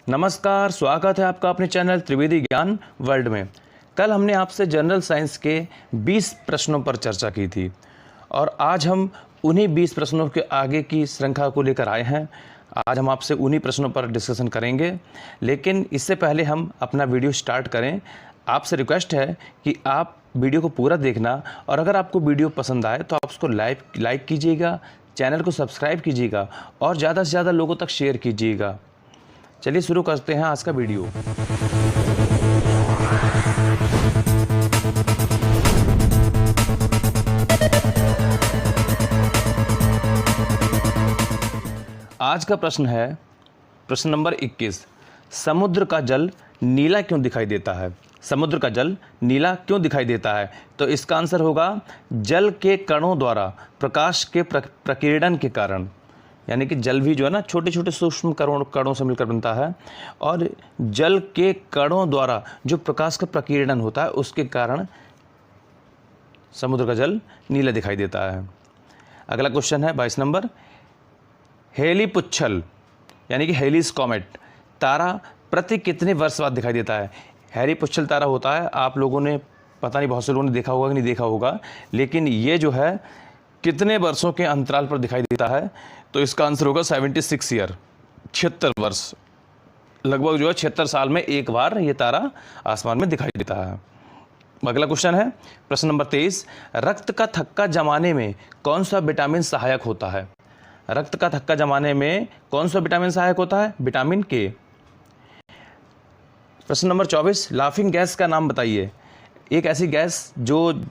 नमस्कार, स्वागत है आपका अपने चैनल त्रिवेदी ज्ञान वर्ल्ड में। कल हमने आपसे जनरल साइंस के 20 प्रश्नों पर चर्चा की थी और आज हम उन्हीं 20 प्रश्नों के आगे की श्रृंखला को लेकर आए हैं। आज हम आपसे उन्हीं प्रश्नों पर डिस्कशन करेंगे, लेकिन इससे पहले हम अपना वीडियो स्टार्ट करें। आपसे रिक्वेस्ट है कि आप वीडियो को पूरा देखना और अगर आपको वीडियो पसंद आए तो आप उसको लाइक कीजिएगा, चैनल को सब्सक्राइब कीजिएगा और ज़्यादा से ज़्यादा लोगों तक शेयर कीजिएगा। चलिए शुरू करते हैं आज का वीडियो। आज का प्रश्न है प्रश्न नंबर 21। समुद्र का जल नीला क्यों दिखाई देता है? समुद्र का जल नीला क्यों दिखाई देता है? तो इसका आंसर होगा जल के कणों द्वारा प्रकाश के प्रकीर्णन के कारण। यानी कि जल भी जो है ना छोटे छोटे सूक्ष्म कणों से मिलकर बनता है और जल के कणों द्वारा जो प्रकाश का प्रकीर्णन होता है उसके कारण समुद्र का जल नीला दिखाई देता है। अगला क्वेश्चन है 22 नंबर। हेली पुच्छल यानी कि हेलीज कॉमेट तारा प्रति कितने वर्ष बाद दिखाई देता है? हेली पुच्छल तारा होता है, आप लोगों ने पता नहीं बहुत से लोगों ने देखा होगा कि नहीं देखा होगा, लेकिन ये जो है कितने वर्षों के अंतराल पर दिखाई देता है? तो इसका आंसर होगा 76 ईयर, 76 वर्ष। लगभग जो है 76 साल में एक बार ये तारा आसमान में दिखाई देता है। अगला क्वेश्चन है प्रश्न नंबर 23। रक्त का थक्का जमाने में कौन सा विटामिन सहायक होता है? रक्त का थक्का जमाने में कौन सा विटामिन सहायक होता है? विटामिन के। प्रश्न नंबर 24। लाफिंग गैस का नाम बताइए। एक ऐसी गैस जो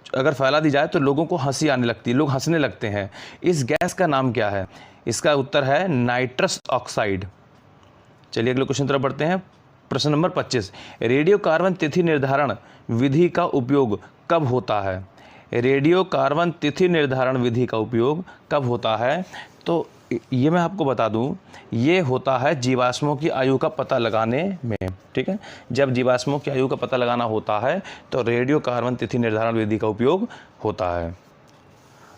अगर फैला दी जाए तो लोगों को हंसी आने लगती है, लोग हंसने लगते हैं। इस गैस का नाम क्या है? इसका उत्तर है नाइट्रस ऑक्साइड। चलिए अगले क्वेश्चन तरफ बढ़ते हैं। प्रश्न नंबर 25। रेडियो कार्बन तिथि निर्धारण विधि का उपयोग कब होता है? रेडियो कार्बन तिथि निर्धारण विधि का उपयोग कब होता है? तो ये मैं आपको बता दूं, ये होता है जीवाश्मों की आयु का पता लगाने में। ठीक है, जब जीवाश्मों की आयु का पता लगाना होता है तो रेडियो कार्बन तिथि निर्धारण विधि का उपयोग होता है।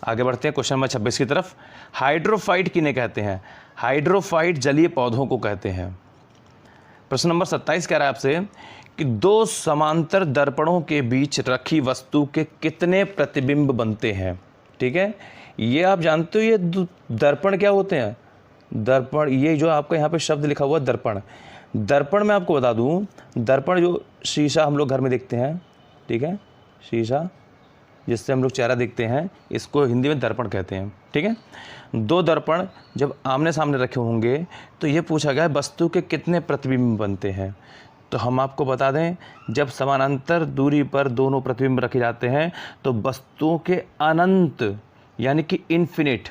आगे बढ़ते हैं क्वेश्चन नंबर 26 की तरफ। हाइड्रोफाइट किन्हें कहते हैं? हाइड्रोफाइट जलीय पौधों को कहते हैं। प्रश्न नंबर 27 कह रहा है आपसे कि दो समांतर दर्पणों के बीच रखी वस्तु के कितने प्रतिबिंब बनते हैं? ठीक है, ये आप जानते हो ये दर्पण क्या होते हैं? दर्पण, ये जो आपका यहाँ पे शब्द लिखा हुआ दर्पण, दर्पण मैं आपको बता दूं, दर्पण जो शीशा हम लोग घर में देखते हैं, ठीक है, शीशा जिससे हम लोग चेहरा देखते हैं, इसको हिंदी में दर्पण कहते हैं। ठीक है, दो दर्पण जब आमने सामने रखे होंगे तो ये पूछा गया है वस्तु के कितने प्रतिबिंब बनते हैं। तो हम आपको बता दें, जब समानांतर दूरी पर दोनों प्रतिबिंब रखे जाते हैं तो वस्तुओं के अनंत यानी कि इन्फिनिट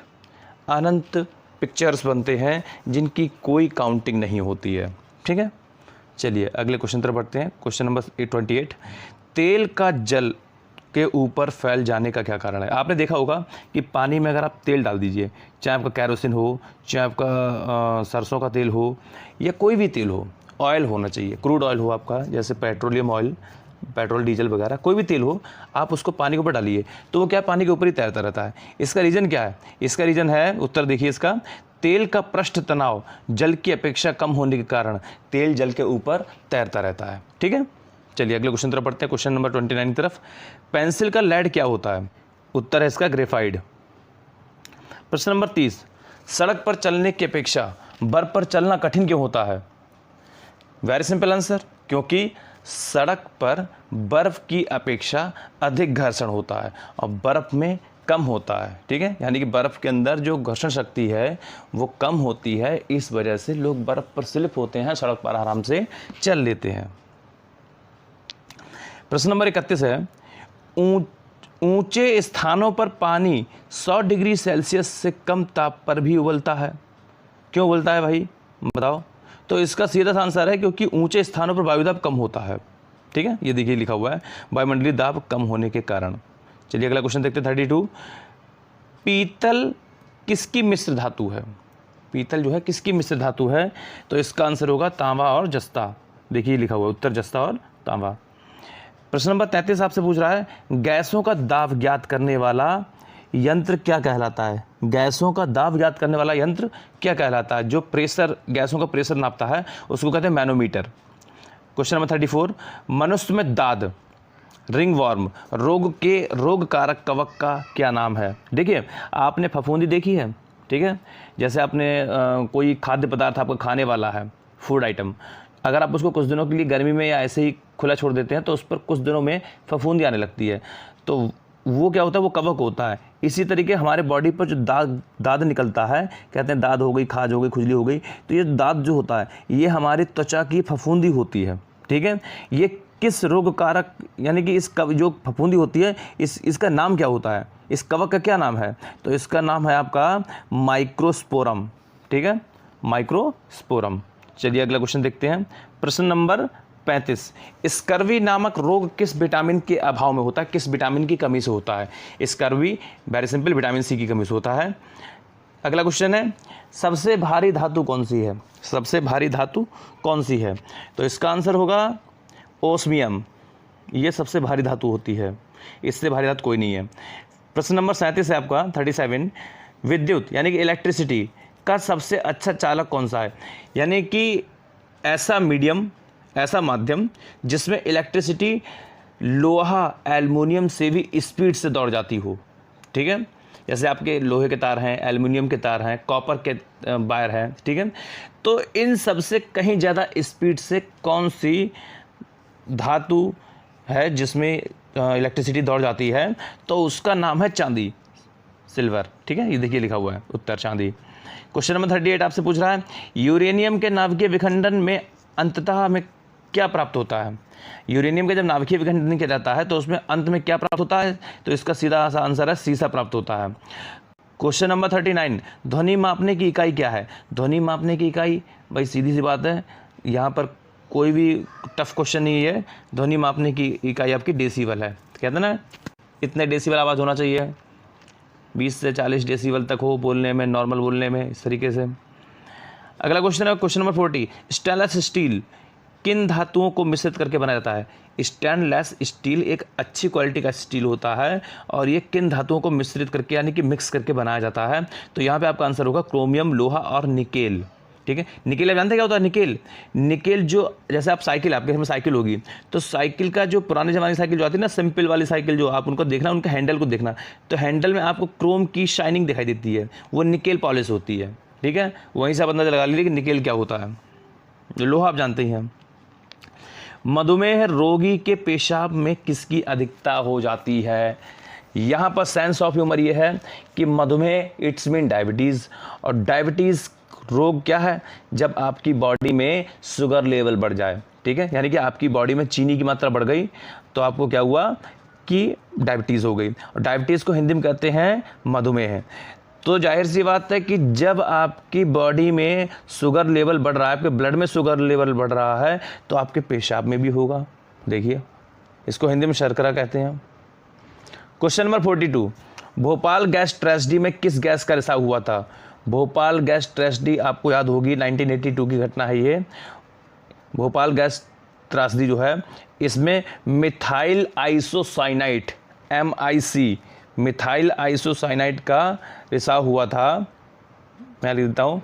अनंत पिक्चर्स बनते हैं जिनकी कोई काउंटिंग नहीं होती है। ठीक है, चलिए अगले क्वेश्चन तरफ बढ़ते हैं। Question number 28। तेल का जल के ऊपर फैल जाने का क्या कारण है? आपने देखा होगा कि पानी में अगर आप तेल डाल दीजिए, चाहे आपका कैरोसिन हो, चाहे आपका सरसों का तेल हो या कोई भी तेल हो, ऑयल होना चाहिए, क्रूड ऑयल हो आपका, जैसे पेट्रोलियम ऑयल, पेट्रोल डीजल वगैरह कोई भी तेल हो, आप उसको पानी के ऊपर डालिए तो वो क्या पानी के ऊपर ही तैरता रहता है। इसका रीज़न क्या है? इसका रीज़न है, उत्तर देखिए इसका, तेल का पृष्ठ तनाव जल की अपेक्षा कम होने के कारण तेल जल के ऊपर तैरता रहता है। ठीक है, चलिए अगले क्वेश्चन तरफ पढ़ते हैं। क्वेश्चन नंबर 29 की तरफ। पेंसिल का लेड क्या होता है? उत्तर है इसका ग्रेफाइट। प्रश्न नंबर 30। सड़क पर चलने की अपेक्षा बर्फ पर चलना कठिन क्यों होता है? वेरी सिंपल आंसर, क्योंकि सड़क पर बर्फ की अपेक्षा अधिक घर्षण होता है और बर्फ में कम होता है। ठीक है, यानी कि बर्फ के अंदर जो घर्षण शक्ति है वो कम होती है, इस वजह से लोग बर्फ पर स्लिप होते हैं, सड़क पर आराम से चल लेते हैं। प्रश्न नंबर 31 है। ऊंचे स्थानों पर पानी 100 डिग्री सेल्सियस से कम ताप पर भी उबलता है। क्यों उबलता है भाई, बताओ? तो इसका सीधा सा आंसर है क्योंकि ऊंचे स्थानों पर वायुदाब कम होता है। ठीक है, ये देखिए लिखा हुआ है, वायुमंडलीय दाब कम होने के कारण। चलिए अगला क्वेश्चन देखते हैं 32। पीतल किसकी मिश्र धातु है? पीतल जो है किसकी मिश्र धातु है? तो इसका आंसर होगा तांबा और जस्ता। देखिए लिखा हुआ है उत्तर जस्ता और तांबा। प्रश्न नंबर 33 आपसे पूछ रहा है गैसों का दाब ज्ञात करने वाला यंत्र क्या कहलाता है? गैसों का दाब ज्ञात करने वाला यंत्र क्या कहलाता है? जो प्रेशर, गैसों का प्रेशर नापता है उसको कहते हैं मैनोमीटर। क्वेश्चन नंबर 34, मनुष्य में दाद, रिंग वॉर्म रोग के रोग कारक कवक का क्या नाम है? देखिए, आपने फफूंदी देखी है, ठीक है, जैसे आपने कोई खाद्य पदार्थ आपका खाने वाला है, फूड आइटम, अगर आप उसको कुछ दिनों के लिए गर्मी में या ऐसे ही खुला छोड़ देते हैं तो उस पर कुछ दिनों में फफूंदी आने लगती है, तो वो क्या होता है? वो कवक होता है। इसी तरीके हमारे बॉडी पर जो दाद निकलता है, कहते हैं दाद हो गई, खाज हो गई, खुजली हो गई, तो ये दाद जो होता है ये हमारी त्वचा की फफूंदी होती है, ठीक है। ये किस रोग कारक, यानी कि इस जो फफूंदी होती है इसका नाम क्या होता है? इस कवक का क्या नाम है? तो इसका नाम है आपका माइक्रोस्पोरम, ठीक है, माइक्रोस्पोरम। चलिए अगला क्वेश्चन देखते हैं। प्रश्न नंबर 35, स्कर्वी नामक रोग किस विटामिन के अभाव में होता है? किस विटामिन की कमी से होता है? Scurvy very simple, vitamin C की कमी से होता है। अगला क्वेश्चन है, सबसे भारी धातु कौन सी है? सबसे भारी धातु कौन सी है? तो इसका आंसर होगा ओस्मियम। ये सबसे भारी धातु होती है, इससे भारी धातु कोई नहीं है। प्रश्न नंबर 37 है आपका 37, विद्युत यानी कि इलेक्ट्रिसिटी का सबसे अच्छा चालक कौन सा है? यानी कि ऐसा मीडियम, ऐसा माध्यम जिसमें इलेक्ट्रिसिटी लोहा एल्युमिनियम से भी स्पीड से दौड़ जाती हो, ठीक है, जैसे आपके लोहे के तार हैं, एल्युमिनियम के तार हैं, कॉपर के वायर हैं, ठीक है। तो इन सबसे कहीं ज़्यादा स्पीड से कौन सी धातु है जिसमें इलेक्ट्रिसिटी दौड़ जाती है? तो उसका नाम है चांदी, सिल्वर, ठीक है, ये देखिए लिखा हुआ है उत्तर चांदी। क्वेश्चन नंबर 38 आपसे पूछ रहा है, यूरेनियम के नाभिकीय विखंडन में अंततः हमें क्या प्राप्त होता है? यूरेनियम का जब नाभिकीय विखंडन किया जाता है तो उसमें अंत में क्या प्राप्त होता है? तो इसका सीधा सा आंसर है सीसा प्राप्त होता है। क्वेश्चन नंबर 39, ध्वनि मापने की इकाई क्या है? ध्वनि मापने की इकाई, भाई सीधी सी बात है, यहाँ पर कोई भी टफ क्वेश्चन नहीं है। ध्वनि मापने की इकाई आपकी डेसिबल है। कहते हैं ना, इतने डेसिबल आवाज़ होना चाहिए, 20 से 40 डेसिबल तक हो बोलने में, नॉर्मल बोलने में, इस तरीके से। अगला क्वेश्चन है क्वेश्चन नंबर 40, स्टेनलेस स्टील किन धातुओं को मिश्रित करके बनाया जाता है? स्टेनलेस स्टील एक अच्छी क्वालिटी का स्टील होता है और ये किन धातुओं को मिश्रित करके यानी कि मिक्स करके बनाया जाता है? तो यहाँ पे आपका आंसर होगा क्रोमियम, लोहा और निकेल, ठीक है। निकेल आप जानते हैं क्या होता है? निकेल, निकेल जो, जैसे आप साइकिल, आपके घर में साइकिल होगी तो साइकिल का जो पुराने ज़माने की साइकिल जो आती है ना, सिंपल वाली साइकिल, जो आप उनको देखना, उनके हैंडल को देखना, तो हैंडल में आपको क्रोम की शाइनिंग दिखाई देती है, वो निकेल पॉलिश होती है, ठीक है। वहीं से आप अंदाजा लगा लीजिए कि निकेल क्या होता है। लोहा आप जानते ही हैं। मधुमेह रोगी के पेशाब में किसकी अधिकता हो जाती है? यहाँ पर सेंस ऑफ ह्यूमर ये है कि मधुमेह इट्स मीन डायबिटीज़, और डायबिटीज़ रोग क्या है? जब आपकी बॉडी में शुगर लेवल बढ़ जाए, ठीक है, यानी कि आपकी बॉडी में चीनी की मात्रा बढ़ गई तो आपको क्या हुआ कि डायबिटीज़ हो गई, और डायबिटीज़ को हिंदी में कहते हैं मधुमेह। तो जाहिर सी बात है कि जब आपकी बॉडी में शुगर लेवल बढ़ रहा है, आपके ब्लड में शुगर लेवल बढ़ रहा है, तो आपके पेशाब में भी होगा। देखिए, इसको हिंदी में शर्करा कहते हैं। Question number 42, Bhopal gas tragedy में किस गैस का रिसाव हुआ था? भोपाल गैस ट्रेजेडी आपको याद होगी, 1982 की घटना है ये। भोपाल गैस त्रासदी जो है, इसमें methyl isocyanide, MIC, methyl isocyanide का रिसाव हुआ था। मैं लिख देता हूँ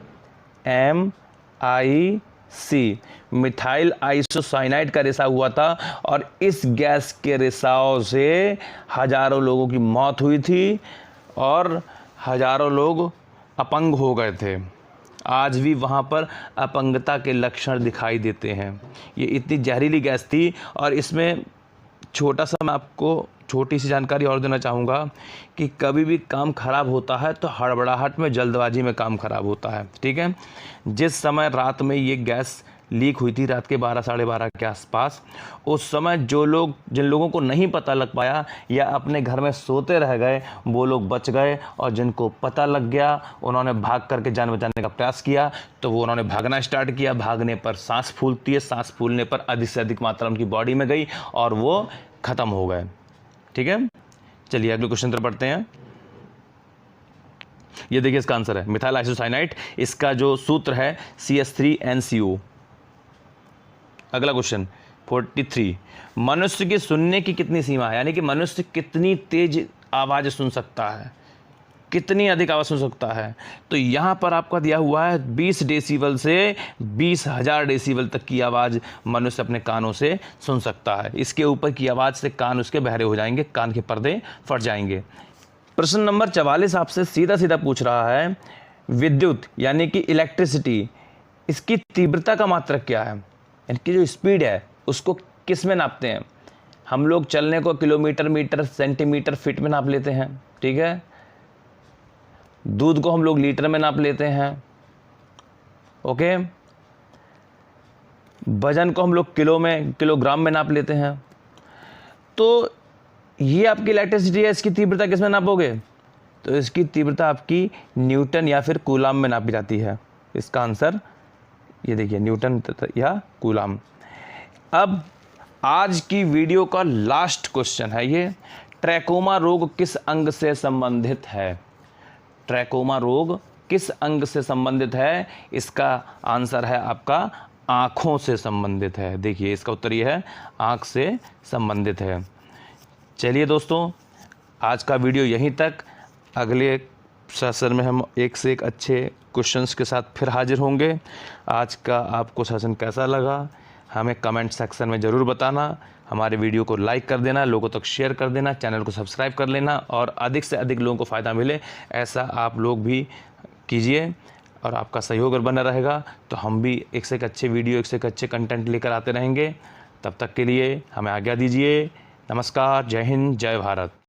MIC, मिथाइल आइसोसाइनाइड का रिसाव हुआ था, और इस गैस के रिसाव से हजारों लोगों की मौत हुई थी और हजारों लोग अपंग हो गए थे। आज भी वहाँ पर अपंगता के लक्षण दिखाई देते हैं। ये इतनी जहरीली गैस थी, और इसमें छोटा सा मैं आपको छोटी सी जानकारी और देना चाहूँगा कि कभी भी काम खराब होता है तो हड़बड़ाहट में, जल्दबाजी में काम खराब होता है, ठीक है। जिस समय रात में ये गैस लीक हुई थी, रात के 12 साढ़े 12 के आसपास, उस समय जिन लोगों को नहीं पता लग पाया या अपने घर में सोते रह गए, वो लोग बच गए, और जिनको पता लग गया उन्होंने भाग करके जान बचाने का प्रयास किया, तो वो उन्होंने भागना स्टार्ट किया। भागने पर सांस फूलती है, सांस फूलने पर अधिक से अधिक मात्रा उनकी बॉडी में गई और वो ख़त्म हो गए, ठीक है। चलिए अगले क्वेश्चन पर पढ़ते हैं। ये देखिए, इसका आंसर है मिथाइल आइसोसाइनाइड, इसका जो सूत्र है CH3NCO। अगला क्वेश्चन 43, मनुष्य की सुनने की कितनी सीमा है? यानी कि मनुष्य कितनी तेज आवाज़ सुन सकता है? कितनी अधिक आवाज़ सुन सकता है? तो यहाँ पर आपका दिया हुआ है 20 डेसिबल से 20,000 डेसिबल तक की आवाज़ मनुष्य अपने कानों से सुन सकता है। इसके ऊपर की आवाज़ से कान उसके बहरे हो जाएंगे, कान के पर्दे फट जाएंगे। प्रश्न नंबर 44 आपसे सीधा सीधा पूछ रहा है, विद्युत यानी कि इलेक्ट्रिसिटी, इसकी तीव्रता का मात्रक क्या है? यानी कि जो स्पीड है उसको किस में नापते हैं? हम लोग चलने को किलोमीटर, मीटर, सेंटीमीटर, फीट में नाप लेते हैं, ठीक है। दूध को हम लोग लीटर में नाप लेते हैं, ओके। वजन को हम लोग किलो में, किलोग्राम में नाप लेते हैं। तो ये आपकी इलेक्ट्रिसिटी है, इसकी तीव्रता किस में नापोगे? तो इसकी तीव्रता आपकी न्यूटन या फिर कूलाम में नापी जाती है। इसका आंसर ये देखिए, न्यूटन या कूलाम। अब आज की वीडियो का लास्ट क्वेश्चन है ये, ट्रैकोमा रोग किस अंग से संबंधित है? ट्रैकोमा रोग किस अंग से संबंधित है? इसका आंसर है आपका आँखों से संबंधित है। देखिए इसका उत्तर ये है, आँख से संबंधित है। चलिए दोस्तों, आज का वीडियो यहीं तक। अगले सेशन में हम एक से एक अच्छे क्वेश्चंस के साथ फिर हाजिर होंगे। आज का आपको सेशन कैसा लगा हमें कमेंट सेक्शन में ज़रूर बताना। हमारे वीडियो को लाइक कर देना, लोगों तक शेयर कर देना, चैनल को सब्सक्राइब कर लेना और अधिक से अधिक लोगों को फ़ायदा मिले ऐसा आप लोग भी कीजिए। और आपका सहयोग अगर बना रहेगा तो हम भी एक से एक अच्छे वीडियो, एक से एक अच्छे कंटेंट लेकर आते रहेंगे। तब तक के लिए हमें आज्ञा दीजिए। नमस्कार, जय हिंद, जय भारत।